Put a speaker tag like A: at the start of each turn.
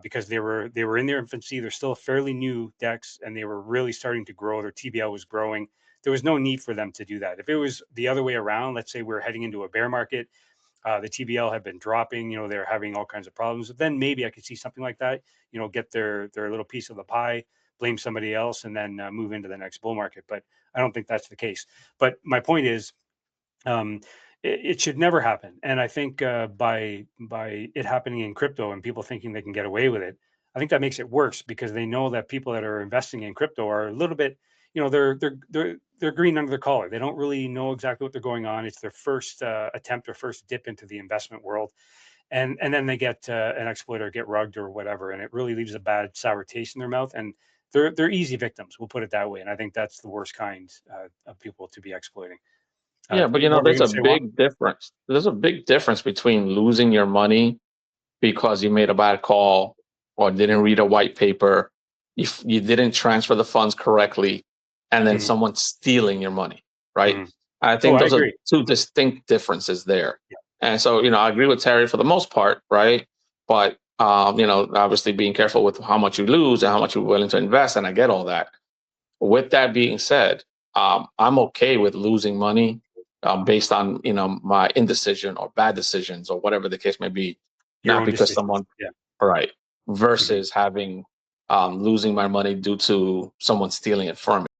A: because they were in their infancy. They're still fairly new decks, and they were really starting to grow. Their TBL was growing. There was no need for them to do that. If it was the other way around, let's say we're heading into a bear market, the TBL have been dropping, they're having all kinds of problems. Then maybe I could see something like that, get their little piece of the pie, blame somebody else, and then move into the next bull market. But I don't think that's the case. But my point is, um, it should never happen. And I think by it happening in crypto and people thinking they can get away with it, I think that makes it worse, because they know that people that are investing in crypto are a little bit, they're green under the collar. They don't really know exactly what they're going on. It's their first attempt or first dip into the investment world, and then they get an exploit or get rugged or whatever, and it really leaves a bad sour taste in their mouth. And they're easy victims. We'll put it that way. And I think that's the worst kind of people to be exploiting.
B: Yeah, but
A: What were you
B: there's
A: going
B: a
A: to say, Juan?
B: big difference. There's a big difference between losing your money because you made a bad call or didn't read a white paper, you didn't transfer the funds correctly, and then
A: Hmm.
B: someone stealing your money, right?
A: Hmm.
B: I
A: Oh,
B: think
A: I
B: those are
A: agree.
B: two distinct differences there.
A: Yeah.
B: And so, I agree with Terry for the most part, right? But, obviously being careful with how much you lose and how much you're willing to invest. And I get all that. With that being said, I'm okay with losing money based on, my indecision or bad decisions or whatever the case may be,
A: Your
B: not
A: own
B: because
A: decisions.
B: someone,
A: Yeah.
B: right,
A: Hmm.
B: versus having losing my money due to someone stealing it from me.